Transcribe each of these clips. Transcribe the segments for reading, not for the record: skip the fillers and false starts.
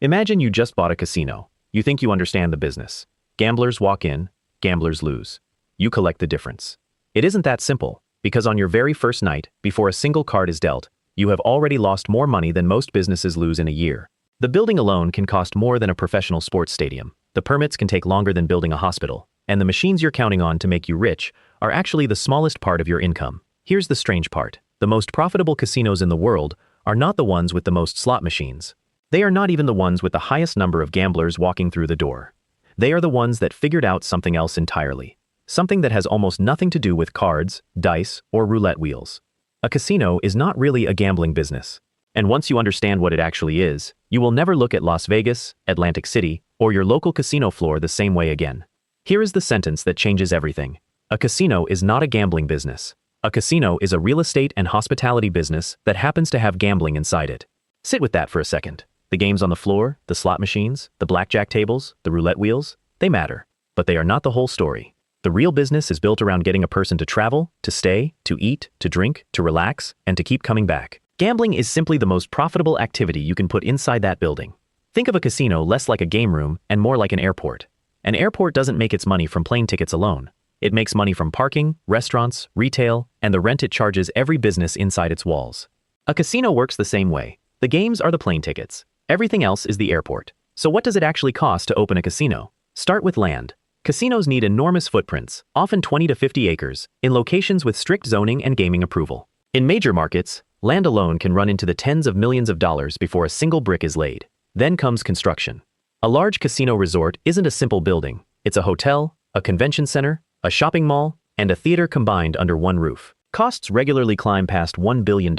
Imagine you just bought a casino. You think you understand the business. Gamblers walk in, gamblers lose. You collect the difference. It isn't that simple, because on your very first night, before a single card is dealt, you have already lost more money than most businesses lose in a year. The building alone can cost more than a professional sports stadium. The permits can take longer than building a hospital, and the machines you're counting on to make you rich are actually the smallest part of your income. Here's the strange part. The most profitable casinos in the world are not the ones with the most slot machines. They are not even the ones with the highest number of gamblers walking through the door. They are the ones that figured out something else entirely. Something that has almost nothing to do with cards, dice, or roulette wheels. A casino is not really a gambling business. And once you understand what it actually is, you will never look at Las Vegas, Atlantic City, or your local casino floor the same way again. Here is the sentence that changes everything. A casino is not a gambling business. A casino is a real estate and hospitality business that happens to have gambling inside it. Sit with that for a second. The games on the floor, the slot machines, the blackjack tables, the roulette wheels, they matter. But they are not the whole story. The real business is built around getting a person to travel, to stay, to eat, to drink, to relax, and to keep coming back. Gambling is simply the most profitable activity you can put inside that building. Think of a casino less like a game room and more like an airport. An airport doesn't make its money from plane tickets alone. It makes money from parking, restaurants, retail, and the rent it charges every business inside its walls. A casino works the same way. The games are the plane tickets. Everything else is the airport. So what does it actually cost to open a casino? Start with land. Casinos need enormous footprints, often 20 to 50 acres, in locations with strict zoning and gaming approval. In major markets, land alone can run into the tens of millions of dollars before a single brick is laid. Then comes construction. A large casino resort isn't a simple building. It's a hotel, a convention center, a shopping mall, and a theater combined under one roof. Costs regularly climb past $1 billion,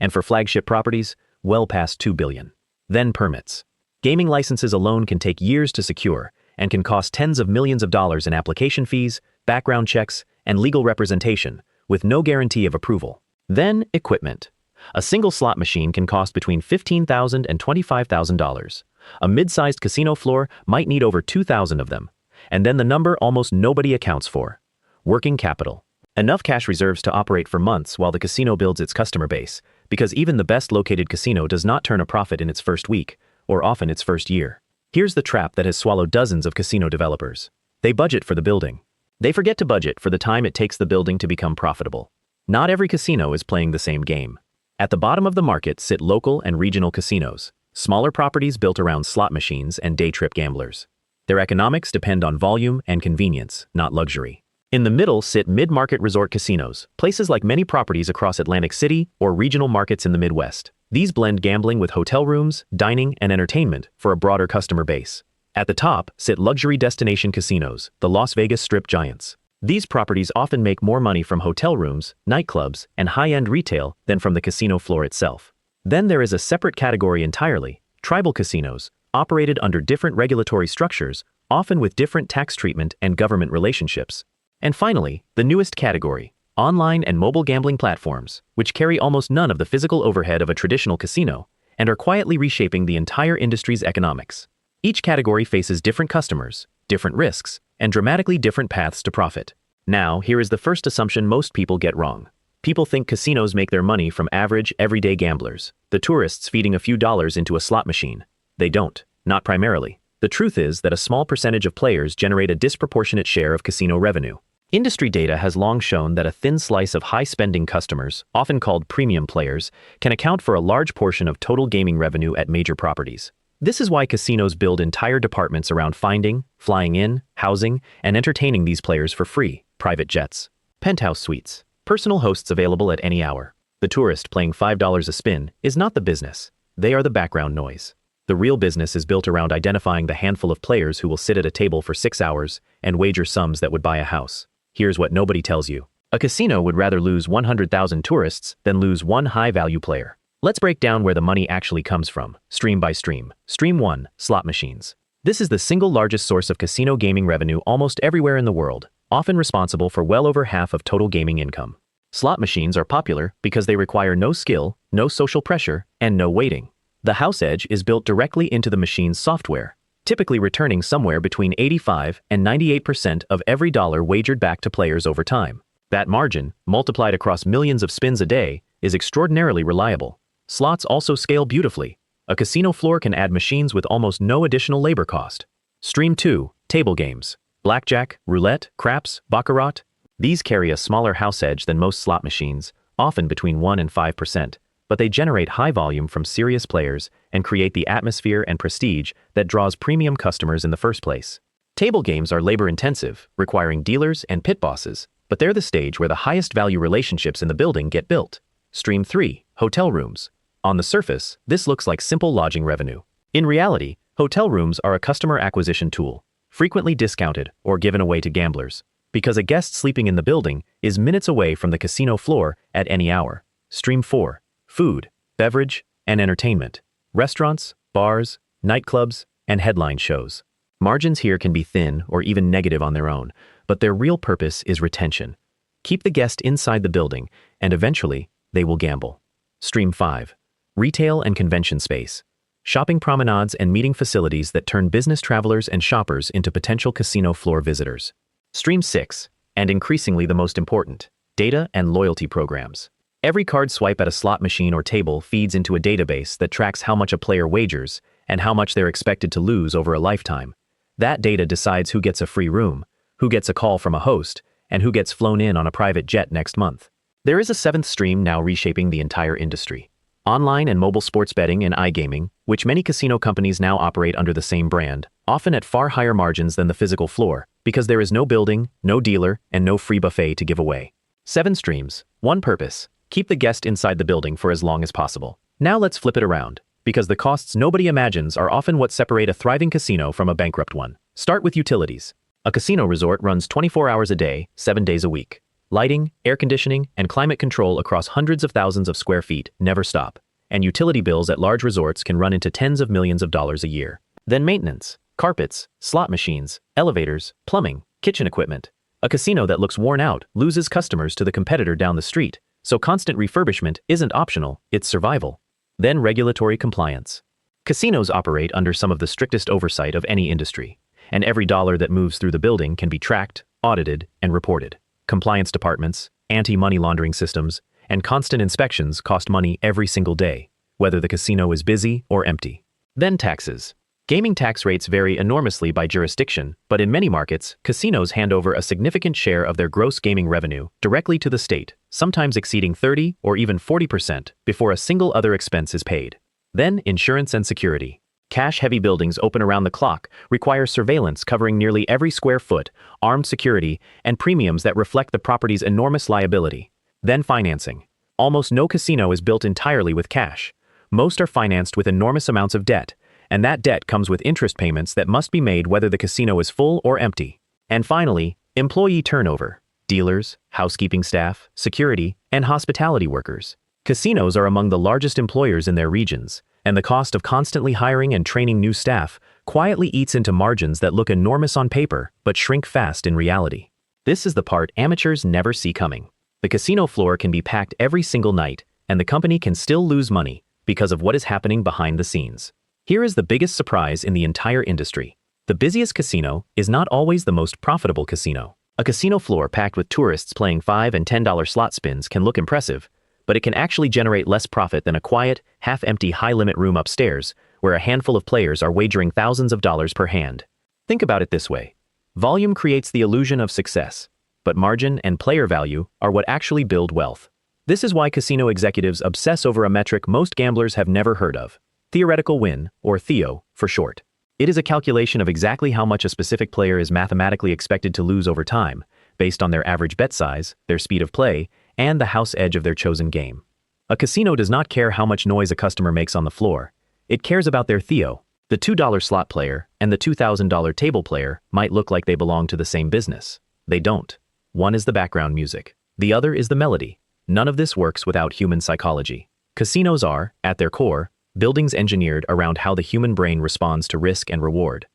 and for flagship properties, well past $2 billion. Then permits. Gaming licenses alone can take years to secure and can cost tens of millions of dollars in application fees, background checks, and legal representation, with no guarantee of approval. Then, equipment. A single slot machine can cost between $15,000 and $25,000. A mid-sized casino floor might need over 2,000 of them. And then the number almost nobody accounts for. Working capital. Enough cash reserves to operate for months while the casino builds its customer base, because even the best located casino does not turn a profit in its first week, or often its first year. Here's the trap that has swallowed dozens of casino developers. They budget for the building. They forget to budget for the time it takes the building to become profitable. Not every casino is playing the same game. At the bottom of the market sit local and regional casinos, smaller properties built around slot machines and day trip gamblers. Their economics depend on volume and convenience, not luxury. In the middle sit mid-market resort casinos, places like many properties across Atlantic City or regional markets in the Midwest. These blend gambling with hotel rooms, dining, and entertainment for a broader customer base. At the top sit luxury destination casinos, the Las Vegas Strip giants. These properties often make more money from hotel rooms, nightclubs, and high-end retail than from the casino floor itself. Then there is a separate category entirely, tribal casinos, operated under different regulatory structures, often with different tax treatment and government relationships. And finally, the newest category, online and mobile gambling platforms, which carry almost none of the physical overhead of a traditional casino, and are quietly reshaping the entire industry's economics. Each category faces different customers, different risks, and dramatically different paths to profit. Now, here is the first assumption most people get wrong. People think casinos make their money from average, everyday gamblers, the tourists feeding a few dollars into a slot machine. They don't, not primarily. The truth is that a small percentage of players generate a disproportionate share of casino revenue. Industry data has long shown that a thin slice of high-spending customers, often called premium players, can account for a large portion of total gaming revenue at major properties. This is why casinos build entire departments around finding, flying in, housing, and entertaining these players for free. Private jets, penthouse suites, personal hosts available at any hour. The tourist playing $5 a spin is not the business. They are the background noise. The real business is built around identifying the handful of players who will sit at a table for 6 hours and wager sums that would buy a house. Here's what nobody tells you. A casino would rather lose 100,000 tourists than lose one high-value player. Let's break down where the money actually comes from, stream by stream. Stream 1, slot machines. This is the single largest source of casino gaming revenue almost everywhere in the world, often responsible for well over half of total gaming income. Slot machines are popular because they require no skill, no social pressure, and no waiting. The house edge is built directly into the machine's software, typically returning somewhere between 85 and 98% of every dollar wagered back to players over time. That margin, multiplied across millions of spins a day, is extraordinarily reliable. Slots also scale beautifully. A casino floor can add machines with almost no additional labor cost. Stream 2. Table games. Blackjack, roulette, craps, baccarat. These carry a smaller house edge than most slot machines, often between 1 and 5%, but they generate high volume from serious players and create the atmosphere and prestige that draws premium customers in the first place. Table games are labor-intensive, requiring dealers and pit bosses, but they're the stage where the highest value relationships in the building get built. Stream 3. Hotel rooms. On the surface, this looks like simple lodging revenue. In reality, hotel rooms are a customer acquisition tool, frequently discounted or given away to gamblers, because a guest sleeping in the building is minutes away from the casino floor at any hour. Stream 4. Food, beverage, and entertainment. Restaurants, bars, nightclubs, and headline shows. Margins here can be thin or even negative on their own, but their real purpose is retention. Keep the guest inside the building, and eventually, they will gamble. Stream 5. Retail and convention space. Shopping promenades and meeting facilities that turn business travelers and shoppers into potential casino floor visitors. Stream 6, and increasingly the most important, data and loyalty programs. Every card swipe at a slot machine or table feeds into a database that tracks how much a player wagers and how much they're expected to lose over a lifetime. That data decides who gets a free room, who gets a call from a host, and who gets flown in on a private jet next month. There is a seventh stream now reshaping the entire industry. Online and mobile sports betting and iGaming, which many casino companies now operate under the same brand, often at far higher margins than the physical floor, because there is no building, no dealer, and no free buffet to give away. 7 streams, one purpose: keep the guest inside the building for as long as possible. Now let's flip it around, because the costs nobody imagines are often what separate a thriving casino from a bankrupt one. Start with utilities. A casino resort runs 24 hours a day, 7 days a week. Lighting, air conditioning, and climate control across hundreds of thousands of square feet never stop, and utility bills at large resorts can run into tens of millions of dollars a year. Then maintenance, carpets, slot machines, elevators, plumbing, kitchen equipment. A casino that looks worn out loses customers to the competitor down the street, so constant refurbishment isn't optional, it's survival. Then regulatory compliance. Casinos operate under some of the strictest oversight of any industry, and every dollar that moves through the building can be tracked, audited, and reported. Compliance departments, anti-money laundering systems, and constant inspections cost money every single day, whether the casino is busy or empty. Then taxes. Gaming tax rates vary enormously by jurisdiction, but in many markets, casinos hand over a significant share of their gross gaming revenue directly to the state, sometimes exceeding 30 or even 40% before a single other expense is paid. Then insurance and security. Cash-heavy buildings open around the clock, require surveillance covering nearly every square foot, armed security, and premiums that reflect the property's enormous liability. Then financing. Almost no casino is built entirely with cash. Most are financed with enormous amounts of debt, and that debt comes with interest payments that must be made whether the casino is full or empty. And finally, employee turnover. Dealers, housekeeping staff, security, and hospitality workers. Casinos are among the largest employers in their regions, and the cost of constantly hiring and training new staff quietly eats into margins that look enormous on paper but shrink fast in reality. This is the part amateurs never see coming. The casino floor can be packed every single night, and the company can still lose money because of what is happening behind the scenes. Here is the biggest surprise in the entire industry. The busiest casino is not always the most profitable casino. A casino floor packed with tourists playing $5 and $10 slot spins can look impressive, but it can actually generate less profit than a quiet, half-empty high-limit room upstairs, where a handful of players are wagering thousands of dollars per hand. Think about it this way. Volume creates the illusion of success, but margin and player value are what actually build wealth. This is why casino executives obsess over a metric most gamblers have never heard of: theoretical win, or THEO for short. It is a calculation of exactly how much a specific player is mathematically expected to lose over time, based on their average bet size, their speed of play, and the house edge of their chosen game. A casino does not care how much noise a customer makes on the floor. It cares about their THEO. The $2 slot player and the $2,000 table player might look like they belong to the same business. They don't. One is the background music. The other is the melody. None of this works without human psychology. Casinos are, at their core, buildings engineered around how the human brain responds to risk and reward.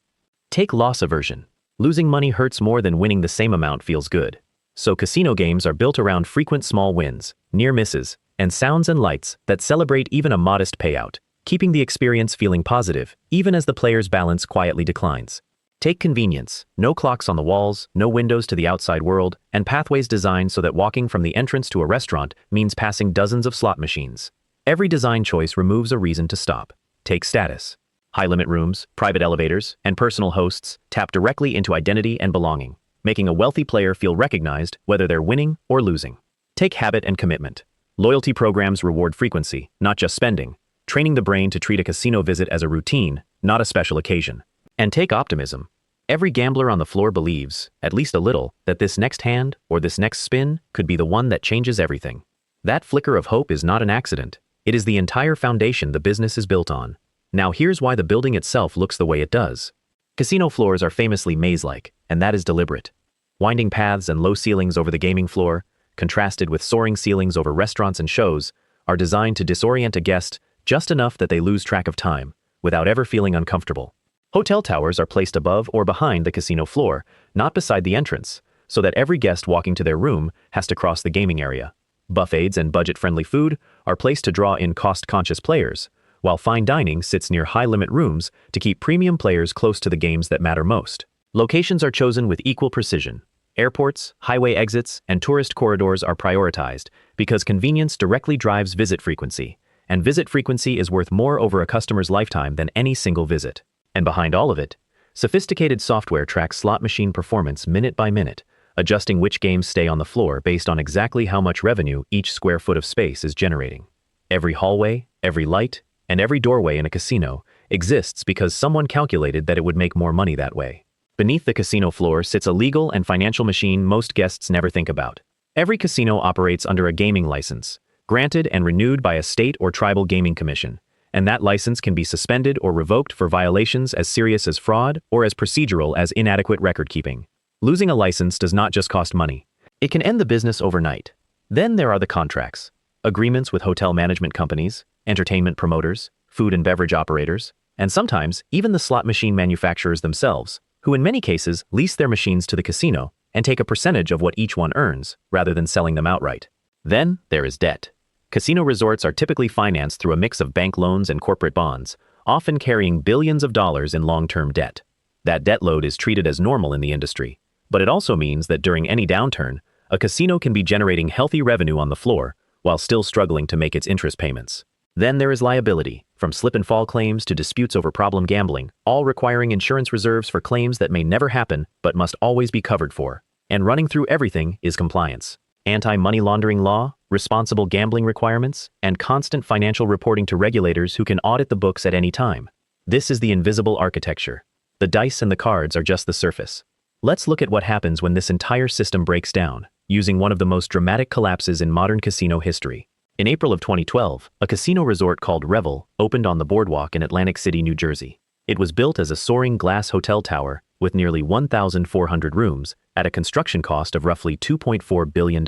Take loss aversion. Losing money hurts more than winning the same amount feels good. So casino games are built around frequent small wins, near misses, and sounds and lights that celebrate even a modest payout, keeping the experience feeling positive, even as the player's balance quietly declines. Take convenience. No clocks on the walls, no windows to the outside world, and pathways designed so that walking from the entrance to a restaurant means passing dozens of slot machines. Every design choice removes a reason to stop. Take status. High-limit rooms, private elevators, and personal hosts tap directly into identity and belonging, making a wealthy player feel recognized whether they're winning or losing. Take habit and commitment. Loyalty programs reward frequency, not just spending, training the brain to treat a casino visit as a routine, not a special occasion. And take optimism. Every gambler on the floor believes, at least a little, that this next hand or this next spin could be the one that changes everything. That flicker of hope is not an accident. It is the entire foundation the business is built on. Now here's why the building itself looks the way it does. Casino floors are famously maze-like, and that is deliberate. Winding paths and low ceilings over the gaming floor, contrasted with soaring ceilings over restaurants and shows, are designed to disorient a guest just enough that they lose track of time, without ever feeling uncomfortable. Hotel towers are placed above or behind the casino floor, not beside the entrance, so that every guest walking to their room has to cross the gaming area. Buffets and budget-friendly food are placed to draw in cost-conscious players, while fine dining sits near high-limit rooms to keep premium players close to the games that matter most. Locations are chosen with equal precision. Airports, highway exits, and tourist corridors are prioritized because convenience directly drives visit frequency, and visit frequency is worth more over a customer's lifetime than any single visit. And behind all of it, sophisticated software tracks slot machine performance minute by minute, adjusting which games stay on the floor based on exactly how much revenue each square foot of space is generating. Every hallway, every light, and every doorway in a casino exists because someone calculated that it would make more money that way. Beneath the casino floor sits a legal and financial machine most guests never think about. Every casino operates under a gaming license, granted and renewed by a state or tribal gaming commission, and that license can be suspended or revoked for violations as serious as fraud or as procedural as inadequate record-keeping. Losing a license does not just cost money. It can end the business overnight. Then there are the contracts. Agreements with hotel management companies, entertainment promoters, food and beverage operators, and sometimes even the slot machine manufacturers themselves, who in many cases lease their machines to the casino and take a percentage of what each one earns, rather than selling them outright. Then there is debt. Casino resorts are typically financed through a mix of bank loans and corporate bonds, often carrying billions of dollars in long-term debt. That debt load is treated as normal in the industry, but it also means that during any downturn, a casino can be generating healthy revenue on the floor while still struggling to make its interest payments. Then there is liability, from slip-and-fall claims to disputes over problem gambling, all requiring insurance reserves for claims that may never happen but must always be covered for. And running through everything is compliance. Anti-money laundering law, responsible gambling requirements, and constant financial reporting to regulators who can audit the books at any time. This is the invisible architecture. The dice and the cards are just the surface. Let's look at what happens when this entire system breaks down, using one of the most dramatic collapses in modern casino history. In April of 2012, a casino resort called Revel opened on the boardwalk in Atlantic City, New Jersey. It was built as a soaring glass hotel tower with nearly 1,400 rooms at a construction cost of roughly $2.4 billion.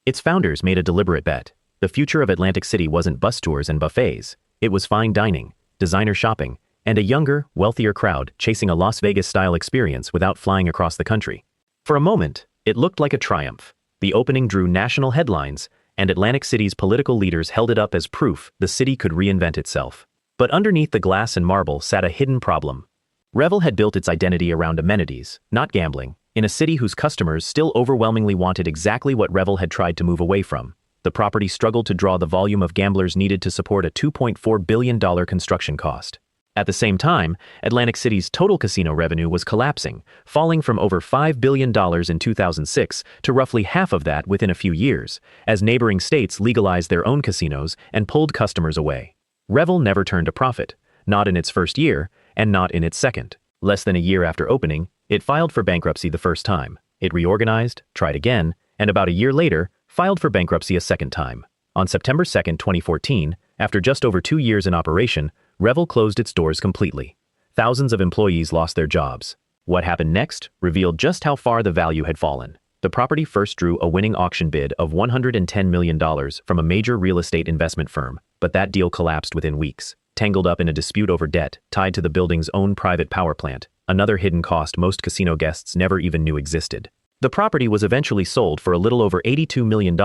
Its founders made a deliberate bet. The future of Atlantic City wasn't bus tours and buffets. It was fine dining, designer shopping, and a younger, wealthier crowd chasing a Las Vegas-style experience without flying across the country. For a moment, it looked like a triumph. The opening drew national headlines, and Atlantic City's political leaders held it up as proof the city could reinvent itself. But underneath the glass and marble sat a hidden problem. Revel had built its identity around amenities, not gambling, in a city whose customers still overwhelmingly wanted exactly what Revel had tried to move away from. The property struggled to draw the volume of gamblers needed to support a $2.4 billion construction cost. At the same time, Atlantic City's total casino revenue was collapsing, falling from over $5 billion in 2006 to roughly half of that within a few years, as neighboring states legalized their own casinos and pulled customers away. Revel never turned a profit, not in its first year, and not in its second. Less than a year after opening, it filed for bankruptcy the first time. It reorganized, tried again, and about a year later, filed for bankruptcy a second time. On September 2, 2014, after just over 2 years in operation, Revel closed its doors completely. Thousands of employees lost their jobs. What happened next revealed just how far the value had fallen. The property first drew a winning auction bid of $110 million from a major real estate investment firm, but that deal collapsed within weeks. Tangled up in a dispute over debt tied to the building's own private power plant, another hidden cost most casino guests never even knew existed. The property was eventually sold for a little over $82 million,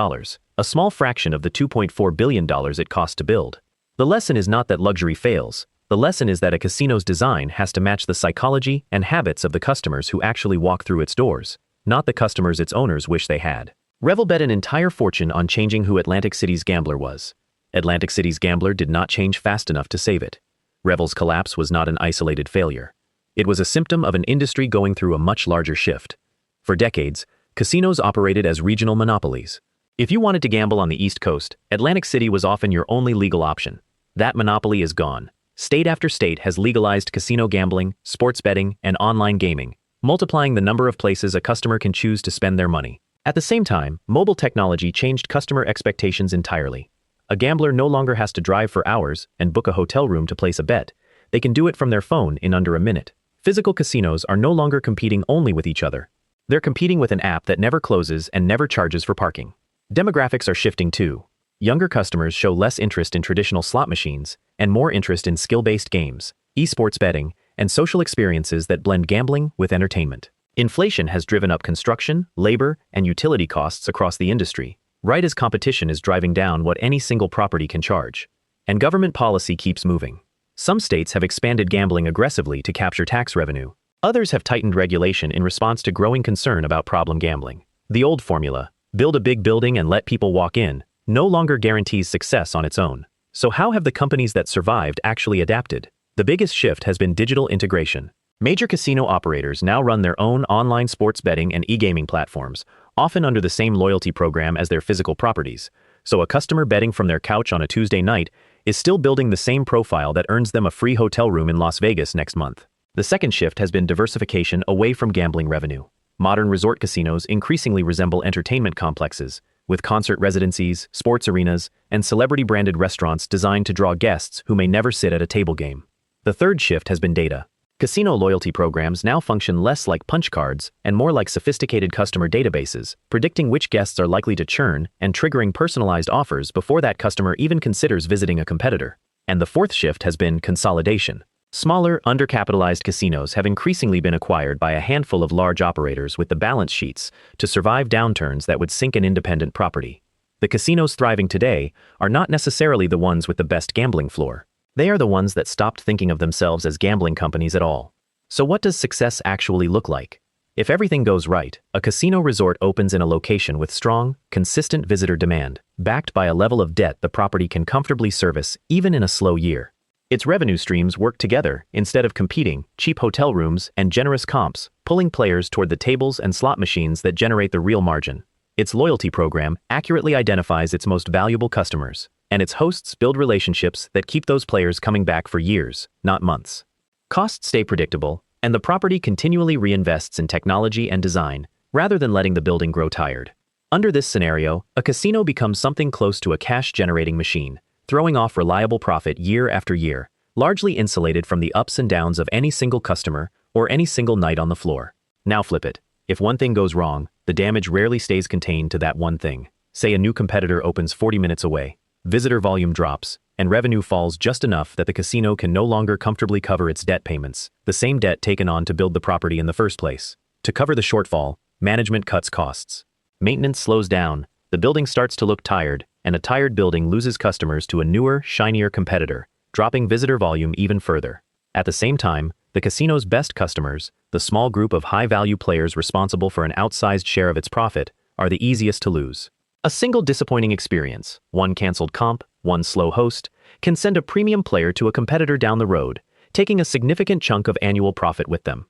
a small fraction of the $2.4 billion it cost to build. The lesson is not that luxury fails. The lesson is that a casino's design has to match the psychology and habits of the customers who actually walk through its doors, not the customers its owners wish they had. Revel bet an entire fortune on changing who Atlantic City's gambler was. Atlantic City's gambler did not change fast enough to save it. Revel's collapse was not an isolated failure. It was a symptom of an industry going through a much larger shift. For decades, casinos operated as regional monopolies. If you wanted to gamble on the East Coast, Atlantic City was often your only legal option. That monopoly is gone. State after state has legalized casino gambling, sports betting, and online gaming, multiplying the number of places a customer can choose to spend their money. At the same time, mobile technology changed customer expectations entirely. A gambler no longer has to drive for hours and book a hotel room to place a bet. They can do it from their phone in under a minute. Physical casinos are no longer competing only with each other. They're competing with an app that never closes and never charges for parking. Demographics are shifting too. Younger customers show less interest in traditional slot machines and more interest in skill-based games, esports betting, and social experiences that blend gambling with entertainment. Inflation has driven up construction, labor, and utility costs across the industry, right as competition is driving down what any single property can charge. And government policy keeps moving. Some states have expanded gambling aggressively to capture tax revenue. Others have tightened regulation in response to growing concern about problem gambling. The old formula, build a big building and let people walk in, no longer guarantees success on its own. So how have the companies that survived actually adapted? The biggest shift has been digital integration. Major casino operators now run their own online sports betting and e-gaming platforms, often under the same loyalty program as their physical properties. So a customer betting from their couch on a Tuesday night is still building the same profile that earns them a free hotel room in Las Vegas next month. The second shift has been diversification away from gambling revenue. Modern resort casinos increasingly resemble entertainment complexes, with concert residencies, sports arenas, and celebrity-branded restaurants designed to draw guests who may never sit at a table game. The third shift has been data. Casino loyalty programs now function less like punch cards and more like sophisticated customer databases, predicting which guests are likely to churn and triggering personalized offers before that customer even considers visiting a competitor. And the fourth shift has been consolidation. Smaller, undercapitalized casinos have increasingly been acquired by a handful of large operators with the balance sheets to survive downturns that would sink an independent property. The casinos thriving today are not necessarily the ones with the best gambling floor. They are the ones that stopped thinking of themselves as gambling companies at all. So what does success actually look like? If everything goes right, a casino resort opens in a location with strong, consistent visitor demand, backed by a level of debt the property can comfortably service even in a slow year. Its revenue streams work together instead of competing, cheap hotel rooms and generous comps, pulling players toward the tables and slot machines that generate the real margin. Its loyalty program accurately identifies its most valuable customers, and its hosts build relationships that keep those players coming back for years, not months. Costs stay predictable, and the property continually reinvests in technology and design, rather than letting the building grow tired. Under this scenario, a casino becomes something close to a cash-generating machine, throwing off reliable profit year after year, largely insulated from the ups and downs of any single customer or any single night on the floor. Now flip it. If one thing goes wrong, the damage rarely stays contained to that one thing. Say a new competitor opens 40 minutes away, visitor volume drops, and revenue falls just enough that the casino can no longer comfortably cover its debt payments, the same debt taken on to build the property in the first place. To cover the shortfall, management cuts costs. Maintenance slows down, the building starts to look tired, and a tired building loses customers to a newer, shinier competitor, dropping visitor volume even further. At the same time, the casino's best customers, the small group of high-value players responsible for an outsized share of its profit, are the easiest to lose. A single disappointing experience, one canceled comp, one slow host, can send a premium player to a competitor down the road, taking a significant chunk of annual profit with them.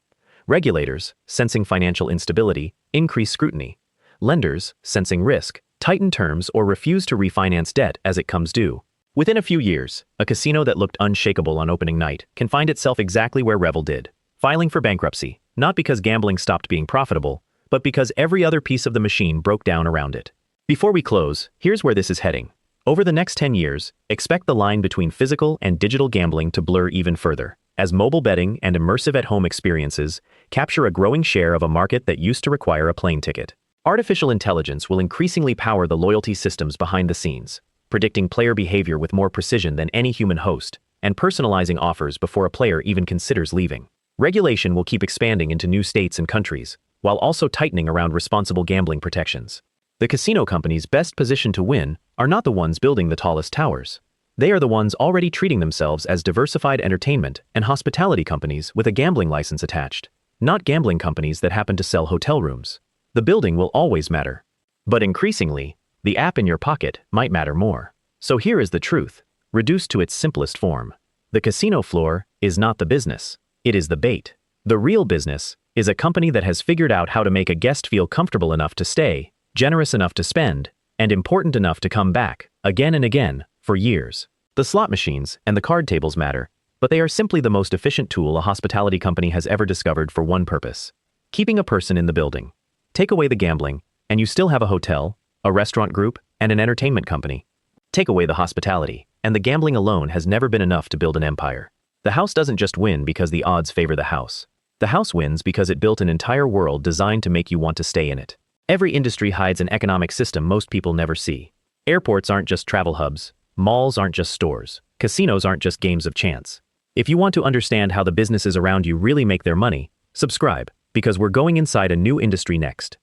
Regulators, sensing financial instability, increase scrutiny. Lenders, sensing risk, tighten terms or refuse to refinance debt as it comes due. Within a few years, a casino that looked unshakable on opening night can find itself exactly where Revel did, filing for bankruptcy, not because gambling stopped being profitable, but because every other piece of the machine broke down around it. Before we close, here's where this is heading. Over the next 10 years, expect the line between physical and digital gambling to blur even further, as mobile betting and immersive at-home experiences capture a growing share of a market that used to require a plane ticket. Artificial intelligence will increasingly power the loyalty systems behind the scenes, predicting player behavior with more precision than any human host, and personalizing offers before a player even considers leaving. Regulation will keep expanding into new states and countries, while also tightening around responsible gambling protections. The casino companies best positioned to win are not the ones building the tallest towers. They are the ones already treating themselves as diversified entertainment and hospitality companies with a gambling license attached, not gambling companies that happen to sell hotel rooms. The building will always matter. But increasingly, the app in your pocket might matter more. So here is the truth, reduced to its simplest form. The casino floor is not the business. It is the bait. The real business is a company that has figured out how to make a guest feel comfortable enough to stay, generous enough to spend, and important enough to come back, again and again, for years. The slot machines and the card tables matter, but they are simply the most efficient tool a hospitality company has ever discovered for one purpose: keeping a person in the building. Take away the gambling, and you still have a hotel, a restaurant group, and an entertainment company. Take away the hospitality, and the gambling alone has never been enough to build an empire. The house doesn't just win because the odds favor the house. The house wins because it built an entire world designed to make you want to stay in it. Every industry hides an economic system most people never see. Airports aren't just travel hubs. Malls aren't just stores. Casinos aren't just games of chance. If you want to understand how the businesses around you really make their money, subscribe, because we're going inside a new industry next.